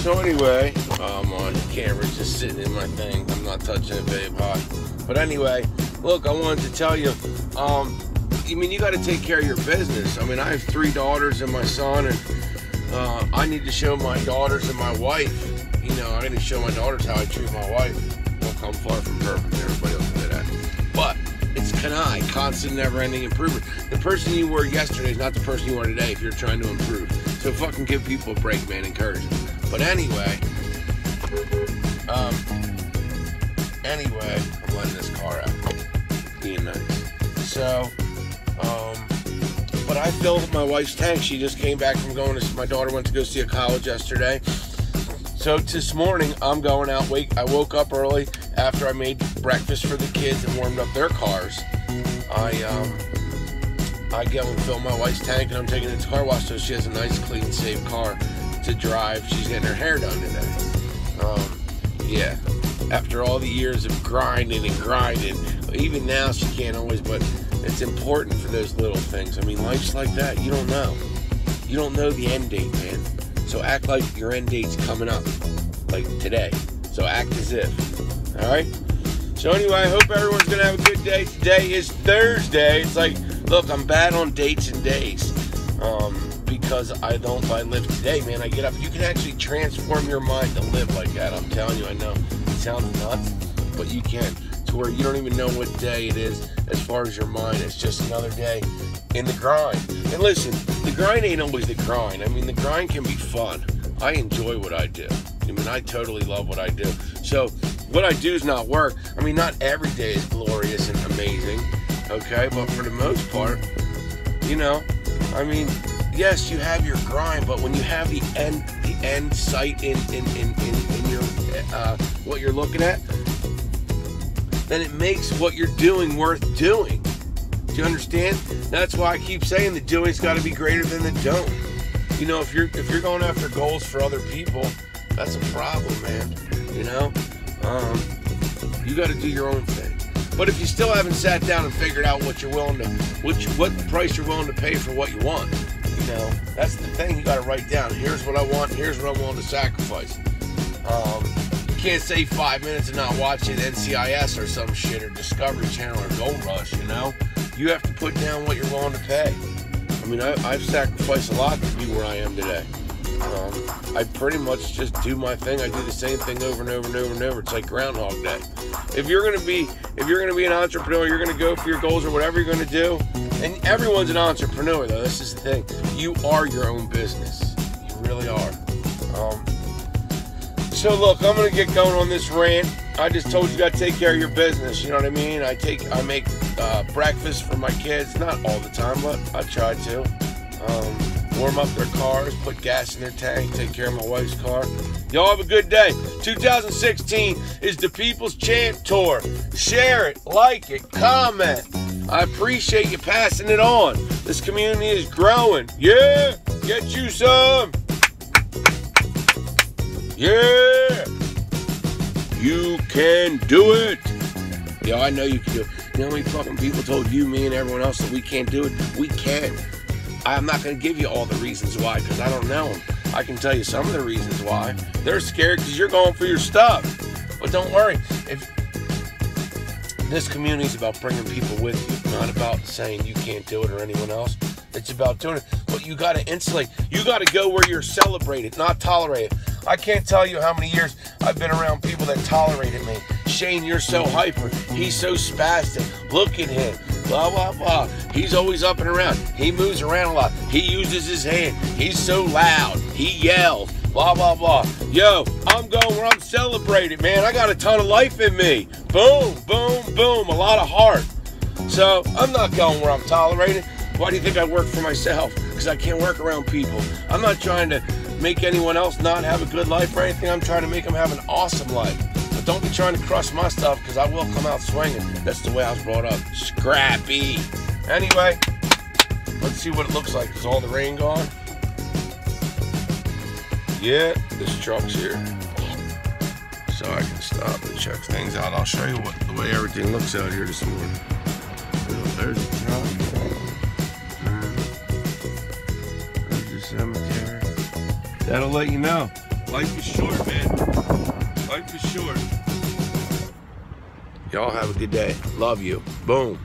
So anyway, I'm on camera, just sitting in my thing. I'm not touching it, babe. Hot. But anyway, look, I wanted to tell you. I mean, you got to take care of your business. I mean, I have 3 daughters and my son, and I need to show my daughters and my wife. You know, I need to show my daughters how I treat my wife. Look, I'm far from perfect. Everybody else can do that. But it's constant, never-ending improvement. The person you were yesterday is not the person you are today if you're trying to improve. So fucking give people a break, man. Encourage them. But anyway, I'm letting this car out. Being nice. So, but I filled my wife's tank. She just came back from my daughter went to go see a college yesterday. So this morning, I'm going out. I woke up early after I made breakfast for the kids and warmed up their cars. I go and fill my wife's tank, and I'm taking it to car wash so she has a nice, clean, safe car to drive. She's getting her hair done today. Yeah. After all the years of grinding, even now she can't always, but it's important for those little things. I mean, life's like that. You don't know. You don't know the end date, man. So act like your end date's coming up, like today. So act as if. All right? So anyway, I hope everyone's going to have a good day. Today is Thursday. It's like, look, I'm bad on dates and days because I live today, man. I get up. You can actually transform your mind to live like that. I'm telling you, I know it sounds nuts, but you can. To where you don't even know what day it is as far as your mind. It's just another day in the grind. And listen, the grind ain't always the grind. I mean, the grind can be fun. I enjoy what I do. I mean, I totally love what I do. So what I do is not work. I mean, not every day is glorious and amazing, okay? But for the most part, you know, I mean, yes, you have your grind, but when you have the end sight in your what you're looking at, then it makes what you're doing worth doing. Do you understand? That's why I keep saying the doing's got to be greater than the don't. You know, if you're going after goals for other people, that's a problem, man. You know, you got to do your own thing. But if you still haven't sat down and figured out what price you're willing to pay for what you want, you know, that's the thing you got to write down. Here's what I want. Here's what I'm willing to sacrifice. You can't say 5 minutes and not watching NCIS or some shit or Discovery Channel or Gold Rush. You know, you have to put down what you're willing to pay. I mean, I've sacrificed a lot to be where I am today. I pretty much just do my thing. I do the same thing over and over and over and over. It's like Groundhog Day. If you're gonna be an entrepreneur, you're gonna go for your goals or whatever you're gonna do. And everyone's an entrepreneur, though. This is the thing. You are your own business. You really are. So look, I'm gonna get going on this rant. I just told you got to take care of your business. You know what I mean? I make breakfast for my kids, not all the time, but I try to. Warm up their cars, put gas in their tank, take care of my wife's car. Y'all have a good day. 2016 is the People's Champ Tour. Share it, like it, comment. I appreciate you passing it on. This community is growing. Yeah, get you some. Yeah, you can do it. Yo, I know you can do it. You know how many fucking people told you, me, and everyone else that we can't do it? We can. I'm not going to give you all the reasons why because I don't know them. I can tell you some of the reasons why. They're scared because you're going for your stuff. But don't worry. If this community is about bringing people with you, not about saying you can't do it or anyone else. It's about doing it. But you got to insulate. You got to go where you're celebrated, not tolerated. I can't tell you how many years I've been around people that tolerated me. Shane, you're so hyper. He's so spastic. Look at him. Blah, blah, blah. He's always up and around. He moves around a lot. He uses his hand. He's so loud. He yells. Blah, blah, blah. Yo, I'm going where I'm celebrated, man. I got a ton of life in me. Boom, boom, boom. A lot of heart. So I'm not going where I'm tolerated. Why do you think I work for myself? Because I can't work around people. I'm not trying to make anyone else not have a good life or anything. I'm trying to make them have an awesome life. But don't be trying to crush my stuff because I will come out swinging. That's the way I was brought up. Scrappy. Anyway, let's see what it looks like. Is all the rain gone? Yeah, this truck's here. So I can stop and check things out. I'll show you the way everything looks out here this morning. There's the truck. There's the cemetery. That'll let you know. Life is short, man. Life is short. Y'all have a good day. Love you. Boom.